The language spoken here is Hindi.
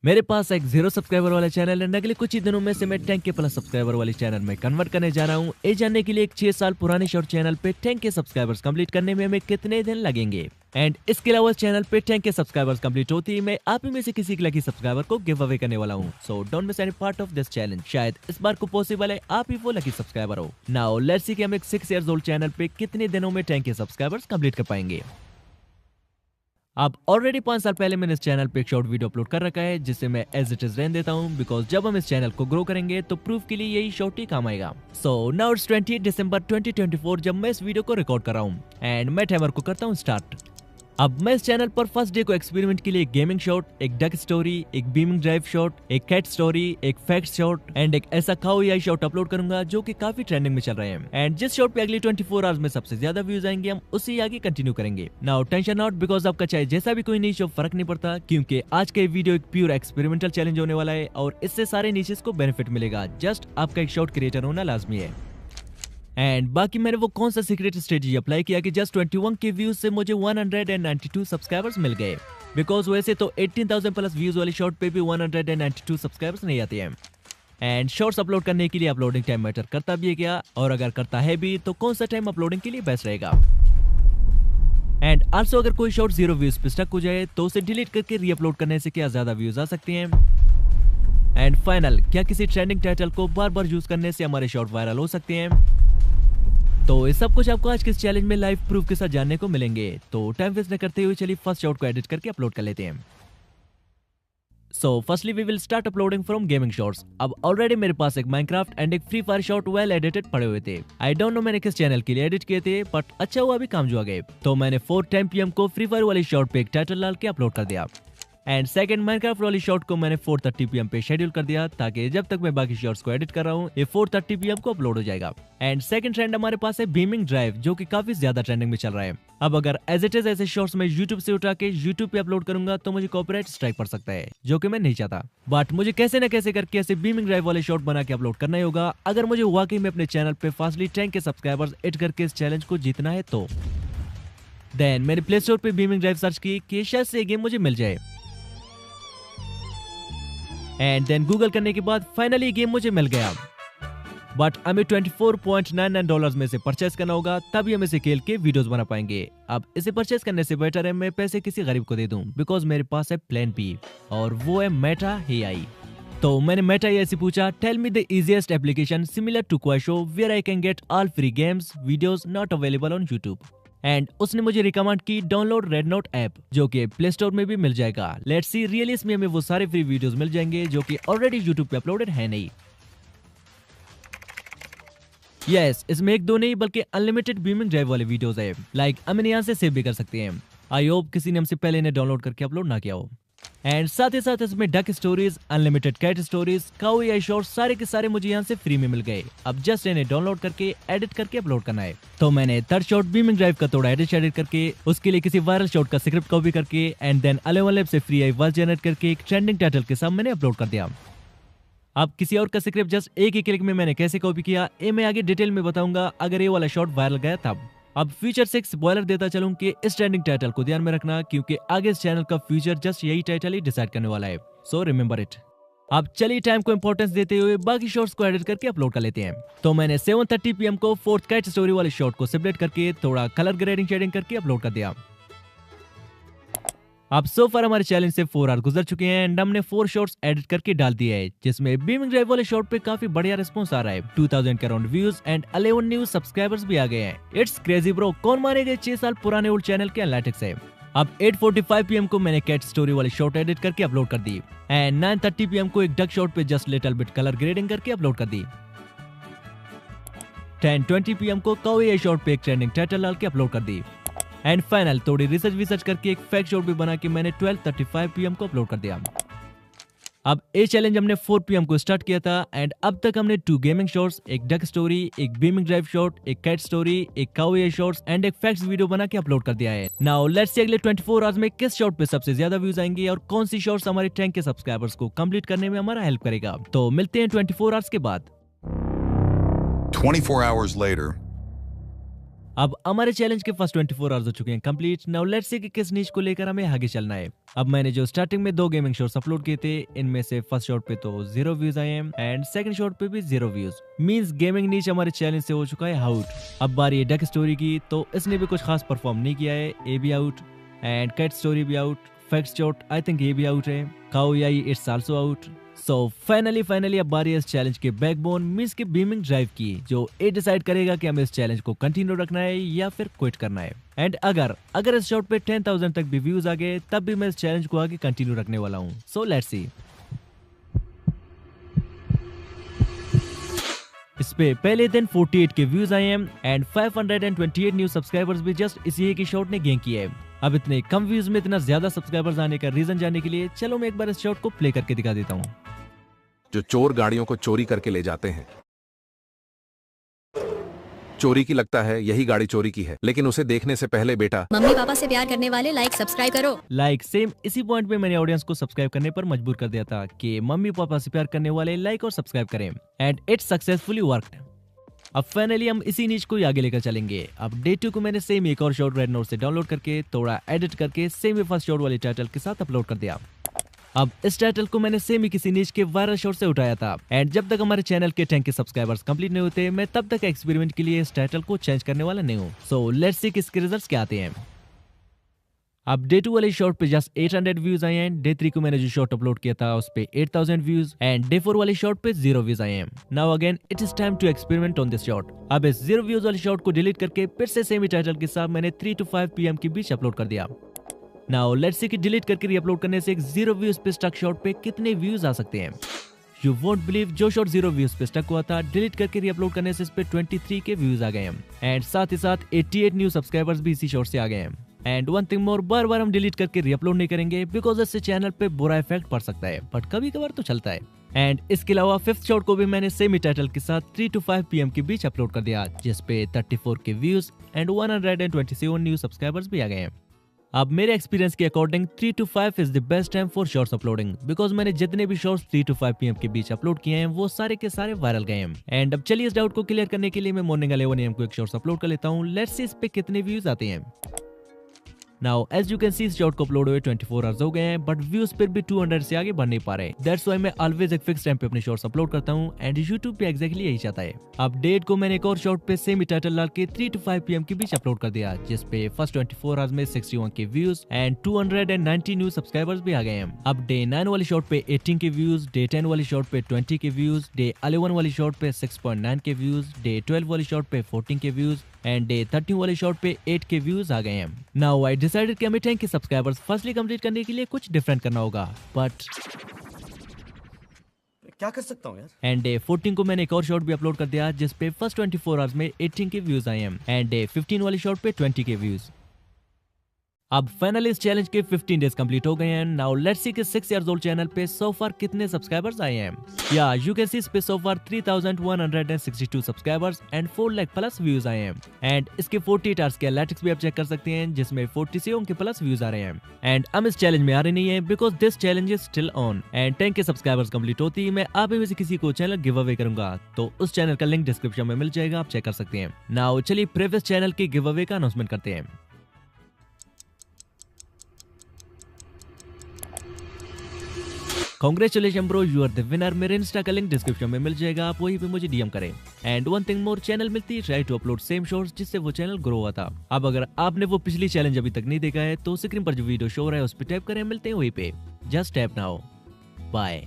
मेरे पास एक 0 सब्सक्राइबर वाला चैनल है। अगले कुछ ही दिनों में से मैं 10K प्लस सब्सक्राइबर वाले चैनल में कन्वर्ट करने जा रहा हूँ। ये जानने के लिए एक 6 साल पुराने शॉर्ट चैनल पे 10K सब्सक्राइबर्स कंप्लीट करने में हमें कितने दिन लगेंगे। एंड इसके अलावा चैनल पे 10K सब्सक्राइबर्स कंप्लीट होती है मैं आप ही में से किसी लकी सब्सक्राइबर को गिव अवे करने वाला हूँ। So don't miss any part of this challenge. शायद इस बार को पॉसिबल है आप ही वो लकी सब्सक्राइबर हो। नाउ लेट्स सी कि हम एक 6 इयर्स ओल्ड चैनल पे कितने दिनों में 10K सब्सक्राइबर्स कंप्लीट कर पाएंगे। अब ऑलरेडी 5 साल पहले मैंने इस चैनल पे एक शॉर्ट वीडियो अपलोड कर रखा है जिसे मैं एज इट इज रहने देता हूँ बिकॉज जब हम इस चैनल को ग्रो करेंगे तो प्रूफ के लिए यही शॉर्ट ही काम आएगा। सो नाउ इट्स 20 दिसंबर 2024 जब मैं इस वीडियो को रिकॉर्ड कर रहा हूँ एंड मैं टाइमर को करता हूँ स्टार्ट। अब मैं इस चैनल पर फर्स्ट डे को एक्सपेरिमेंट के लिए एक गेमिंग शॉट, एक डक स्टोरी, एक बीमिंग ड्राइव शॉट, एक कैट स्टोरी, एक फैक्ट शॉट एंड एक ऐसा खाओ या शॉट अपलोड करूंगा जो कि काफी ट्रेंडिंग में चल रहे हैं। एंड जिस शॉट पे अगली 24 आवर्स में सबसे ज्यादा व्यूज आएंगे हम उसी आगे कंटिन्यू करेंगे। नाउ टेंशन नॉट बिकॉज आपका चाहे जैसा भी कोई नीच हो फर्क नहीं पड़ता क्योंकि आज का वीडियो एक प्योर एक्सपेरिमेंटल चैलेंज होने वाला है और इससे सारे नीचेस को बेनिफिट मिलेगा। जस्ट आपका एक शॉट क्रिएटर होना लाजमी है। एंड बाकी मैंने वो कौन सा सीक्रेट स्ट्रेटजी अप्लाई किया कि जस्ट 21 के व्यूज से मुझे 192 सब्सक्राइबर्स मिल गए बिकॉज वैसे तो 18,000 प्लस व्यूज वाले शॉर्ट पे भी 192 सब्सक्राइबर्स नहीं आते हैं। एंड शॉर्ट्स अपलोड करने के लिए अपलोडिंग टाइम मैटर करता भी है क्या, और अगर करता है भी तो कौन सा टाइम अपलोडिंग के लिए बेस्ट रहेगा। एंड आल्सो अगर कोई शॉर्ट 0 व्यूज पे स्टक हो जाए तो उसे डिलीट करके रीअपलोड करने से क्या ज्यादा व्यूज आ सकते हैं। एंड फाइनल, क्या किसी ट्रेंडिंग टाइटल को बार बार यूज करने से हमारे शॉर्ट वायरल हो सकते हैं। तो ये सब कुछ आपको आज के इस चैलेंज में लाइव प्रूफ के साथ जानने को मिलेंगे। तो टाइम वेस्ट न करते हुए चलिए फर्स्ट शॉट को एडिट करके अपलोड कर लेते हैं। So firstly we will start uploading from gaming shots. अब ऑलरेडी मेरे पास एक माइनक्राफ्ट एंड एक Free Fire shot well edited पड़े हुए थे। आई डोंट नो मैंने किस चैनल के लिए एडिट किए थे बट अच्छा हुआ अभी काम जो आ गए। तो मैंने 4:10 PM को फ्री फायर वाली शॉट पे एक टाइटल डाल के अपलोड कर दिया एंड सेकंड माइनक्राफ्ट वाली शॉट को मैंने 4:30 PM पे शेड्यूल कर दिया ताकि जब तक मैं बाकी शॉट्स को एडिट कर रहा हूँ ये 4:30 PM को अपलोड हो जाएगा। एंड सेकंड ट्रेंड हमारे पास है बीमिंग ड्राइव जो कि काफी ज्यादा ट्रेंडिंग में चल रहा है। अब अगर एज इट इज ऐसे शॉर्ट्स मैं यूट्यूब से उठा के यूट्यूब पे अपलोड करूंगा तो मुझे कॉपीराइट स्ट्राइक पड़ सकता है जो कि मैं नहीं चाहता। बट मुझे कैसे न कैसे करके ऐसे बीमिंग ड्राइव वाले शॉर्ट बना के अपलोड करना ही होगा अगर मुझे वाकई में अपने चैनल पे फास्टली 10K सब्सक्राइबर्स एड करके इस चैलेंज को जीतना है। तो देन मैंने प्ले स्टोर पे बीमिंग ड्राइव सर्च की कि शायद से ये गेम मुझे मिल जाए एंड देन गूगल करने के बाद फाइनली गेम मुझे मिल गया। बट हमें $24.99 में से परचेस करना होगा तभी हम इसे खेल के वीडियोस बना पाएंगे। अब इसे परचेस करने से बेटर है मैं पैसे किसी गरीब को दे दूं बिकॉज मेरे पास है प्लान बी और वो है मेटा AI। तो मैंने मेटा AI से पूछा tell me the easiest application similar to Quasho where I can get all free games videos not available on YouTube. And उसने मुझे रिकमेंड की डाउनलोड रेड नोट ऐप जो कि प्ले स्टोर में भी मिल जाएगा। लेट्स सी रियली इसमें हमें वो सारे फ्री वीडियोस मिल जाएंगे जो कि ऑलरेडी यूट्यूब पे अपलोडेड है नहीं। यस इसमें एक दो नहीं बल्कि अनलिमिटेड बीमिंग ड्राइव वाले वीडियोस है। लाइक हम यहाँ से सेव भी कर सकते हैं। आई होप किसी ने हमसे पहले इन्हें डाउनलोड करके अपलोड ना किया हो। एंड साथ ही साथ इसमें duck stories, unlimited cat stories, cow AI shorts सारे के सारे मुझे यहाँ से फ्री में मिल गए। अब जस्ट इन्हें डाउनलोड करके एडिट करके अपलोड करना है। तो मैंने थर्ड शॉट बीमिंग ड्राइव का थोड़ा एडिट करके उसके लिए किसी वायरल शॉट का स्क्रिप्ट कॉपी करके एंड देन 11 लैब से फ्री आवाज जनरेट करके एक ट्रेंडिंग टाइटल के साथ मैंने अपलोड कर दिया। अब किसी और का स्क्रिप्ट जस्ट एक ही क्लिक में मैंने कैसे कॉपी किया ये मैं आगे डिटेल में बताऊंगा अगर ये वाला शॉट वायरल गया तब। अब फ्यूचर से एक स्पॉइलर देता चलूं कि इस ट्रेंडिंग टाइटल को ध्यान में रखना क्योंकि आगे इस चैनल का फ्यूचर जस्ट यही टाइटल ही डिसाइड करने वाला है। So remember it. अब चलिए टाइम को इंपॉर्टेंस देते हुए बाकी शॉट्स को एडिट करके अपलोड कर लेते हैं। तो मैंने 7:30 PM को फोर्थ कैट स्टोरी वाले शॉट को सेपरेट करके थोड़ा कलर ग्रेडिंग शेडिंग करके अपलोड कर दिया। अब सो फार हमारे चैलेंज से 4 आवर गुजर चुके हैं एंड हमने 4 शॉट्स एडिट करके डाल दिए है जिसमें बीमिंग ड्राइव वाले शॉट पे काफी बढ़िया रिस्पांस आ रहा है। 2000 के around views and 11 new subscribers भी आ गए हैं। It's crazy bro. कौन मानेगा 6 साल पुराने ओल्ड चैनल के एनालिटिक्स है। अब 8:45 PM को मैंने कैट स्टोरी वाली शॉट एडिट करके अपलोड कर दी एंड 9:30 PM को एक डक शॉट पे just little bit colour grading करके अपलोड कर दी। 10:20 PM को काऊ AI शॉट पे एक ट्रेंडिंग टाइटल डाल के अपलोड कर दी एंड फाइनल थोड़ी रिसर्च करके एक फैक्ट शॉट भी बना के मैंने 12:35 PM को अपलोड कर दिया। अब ये चैलेंज हमने 4 PM को स्टार्ट किया था एंड अब तक हमने 2 गेमिंग शॉट्स, एक डक स्टोरी, एक बीमिंग ड्राइव शॉट, एक कैट स्टोरी, एक काऊ AI शॉट्स एंड एक फैक्ट्स वीडियो बना के अपलोड कर दिया है। नाउ लेट्स सी अगले 24 आवर्स में किस शॉट पे सबसे ज्यादा व्यूज आएंगे और कौन सी शॉट्स हमारे 10K सब्सक्राइबर्स को कंप्लीट करने में हमारा हेल्प करेगा। तो मिलते हैं 24 आवर्स के बाद। 24 hours later. अब हमारे चैलेंज के फर्स्ट 24 आवर्स हो चुके हैं कंप्लीट। नाउ लेट्स सी कि किस नीच को लेकर हमें आगे चलना है। अब मैंने जो स्टार्टिंग में 2 गेमिंग शॉट्स अपलोड किए थे, इनमें से फर्स्ट शॉट पे तो 0 व्यूज आए हैं एंड सेकंड शॉट पे भी 0 व्यूज। मींस गेमिंग नीच हमारे चैलेंज से हो चुका है आउट। अब बारी है डक स्टोरी की, तो इसने भी कुछ खास परफॉर्म नहीं किया है, ए भी आउट एंड कैट स्टोरी भी out. Fact shot I think ये भी आउट है। Cow AI it's also out. So finally अब बारी है इस चैलेंज के बैकबोन मींस के बीमिंग ड्राइव की, जो ये डिसाइड करेगा कि हमें इस चैलेंज को कंटिन्यू रखना है या फिर क्विट करना है। एंड अगर इस शॉट पे 10,000 तक भी व्यूज आ गए तब भी मैं इस चैलेंज को आगे कंटिन्यू रखने वाला हूँ। So let's see. इस पे पहले दिन 48 के व्यूज आए हैं एंड 528 न्यू सब्सक्राइबर्स भी जस्ट इसी एक ही शॉट ने गेन किए हैं। अब इतने कम व्यूज में इतना ज्यादा सब्सक्राइबर्स आने का रीजन जानने के लिए चलो मैं एक बार इस शॉट को प्ले करके दिखा देता हूँ। जो चोर गाड़ियों को चोरी करके ले जाते हैं, चोरी की लगता है यही गाड़ी चोरी की है, लेकिन उसे देखने से पहले बेटा मम्मी पापा से प्यार करने वाले लाइक सब्सक्राइब करो। लाइक सेम इसी पॉइंट पे मैंने ऑडियंस को सब्सक्राइब करने पर मजबूर कर दिया था कि मम्मी पापा से प्यार करने वाले लाइक और सब्सक्राइब करें एंड इट सक्सेसफुली वर्कड। अब फाइनली हम इसी नीच को आगे लेकर चलेंगे। अब डे 2 को मैंने सेम एक और शॉट रेड नोट से डाउनलोड करके थोड़ा एडिट करके सेम फर्स्ट शॉट वाले टाइटल के साथ अपलोड कर दिया। अब इस टाइटल को मैंने सेम ही किसी नीच के वायरल शॉट से उठाया था एंड जब तक हमारे चैनल के 10 के सब्सक्राइबर्स कंप्लीट नहीं होते मैं तब तक एक्सपेरिमेंट के लिए इस टाइटल को चेंज करने वाला नहीं हूँ। सो लेट्स सी किसके रिजल्ट्स क्या आते हैं। अब डे 2 वाले शॉट पे जस्ट 800 व्यूज आए हैं। डे 3 को मैंने जो शॉट अपलोड किया था उस पे 8000 व्यूज एंड डे 4 वाले शॉट पे 0 व्यूज आए हैं। Now again it is time to experiment on this shot. अब इस 0 व्यूज वाले शॉट को डिलीट करके फिर से सेम ही टाइटल के साथ मैंने 3 to 5 PM के बीच अपलोड कर दिया। नाउ लेट्स सी कि डिलीट करके रीअपलोड करने से एक 0 व्यूज पे स्टक शॉट पे कितने व्यूज आ सकते हैं। यू वोंट बिलीव, जो शॉट 0 व्यूज पे स्टक हुआ था डिलीट करके रीअपलोड करने से इस पे 23 के व्यूज आ गए हैं एंड साथ ही साथ 88 न्यू सब्सक्राइबर्स भी इसी शॉट से आ गए हैं। एंड वन थिंग मोर, बार बार हम डिलीट करके रीअपलोड नहीं करेंगे बिकॉज इससे चैनल पे बुरा इफेक्ट पड़ सकता है, बट कभी कभार तो चलता है। एंड इसके अलावा 5th शॉट को भी मैंने सेम ही टाइटल के साथ 3 to 5 PM के बीच अपलोड कर दिया, जिसपे 34 के व्यूज एंड 127 न्यू सब्सक्राइबर्स भी आ गए हैं। अब मेरे एक्सपीरियंस के according 3 to 5 is the best time for shorts uploading because मैंने जितने भी शॉर्ट्स 3 to 5 PM के बीच अपलोड किए हैं वो सारे के सारे वायरल गए हैं। एंड अब चलिए इस डाउट को क्लियर करने के लिए मैं मॉर्निंग 11 AM को एक शॉर्ट्स अपलोड कर लेता हूँ। लेट्स सी इस पे कितने व्यूज आते हैं। Now as you can see इस शॉट को अपलोड हुए 24 आवर्स हो गए हैं बट व्यूज फिर भी 200 से आगे बढ़ नहीं पा रहे। दैट्स व्हाई मैं ऑलवेज एक फिक्स टाइम पे अपने शॉट्स अपलोड करता हूं एंड YouTube पे एग्जैक्टली यही चाहता है। अब डेट को मैंने एक और शॉट पे सेम ही टाइटल डाल के 3 to 5 PM के बीच अपलोड कर दिया, जिस पे फर्स्ट 24 आवर्स में 61 के व्यूज एंड 290 न्यू सब्सक्राइबर्स भी आ गए हैं। अब डे 9 वाली शॉट पे 18 के व्यूज, डे 10 वाली शॉट पे 20 के व्यूज, डे 11 वाली शॉट पे 6.9 के व्यूज, डे 12 वाली शॉट पे 14 के व्यूज एंड डे 13 वाले शॉट पे 8 के व्यूज आ गए हैं। नाउ आई डिसाइडेड कि हमें 10 के सब्सक्राइबर्स फर्स्टली कंप्लीट करने के लिए कुछ डिफरेंट करना होगा, बट क्या कर सकता हूँ यार। एंड डे 14 को मैंने एक और शॉट भी अपलोड कर दिया जिस पे फर्स्ट 24 आवर्स में 18 के व्यूज आए हैं एंड डे 15 वाले शॉट पे 20 के व्यूज। अब फाइनली इस चैलेंज के 15 डेज कंप्लीट हो गए हैं। नाउ लेट्स सी कि 6 years old चैनल पे सो फार कितने सब्सक्राइबर्स आए हैं। या यू कैन सी इस पे सो फार 3162 subscribers and 4 lakh plus views आए हैं एंड इसके 48 आवर्स के एनालिटिक्स भी आप चेक कर सकते हैं जिसमें 47 के प्लस व्यूज आ रहे हैं। एंड हम इस चैलेंज में आ रहे नहीं है because this challenge is still on and 10 के सब्सक्राइबर्स कंप्लीट होती है मैं आप में से किसी को चैनल गिव अवे करूंगा, तो उस चैनल का लिंक डिस्क्रिप्शन में मिल जाएगा, आप चेक कर सकते हैं। नाउ चलिए प्रीवियस चैनल के गिव अवे का अनाउंसमेंट करते हैं। Congratulation bro, you are the winner. मेरे इंस्टा का लिंक डिस्क्रिप्शन में मिल जाएगा, आप वहीं पे मुझे डीएम करें। And one thing more, channel मिलती है try to upload same shorts जिससे वो चैनल ग्रो हुआ था। अब अगर आपने वो पिछली चैलेंज अभी तक नहीं देखा है तो स्क्रीन पर जो वीडियो शो हो रहा है उस पर टैप करें, मिलते हैं वहीं पे। Just tap now, bye.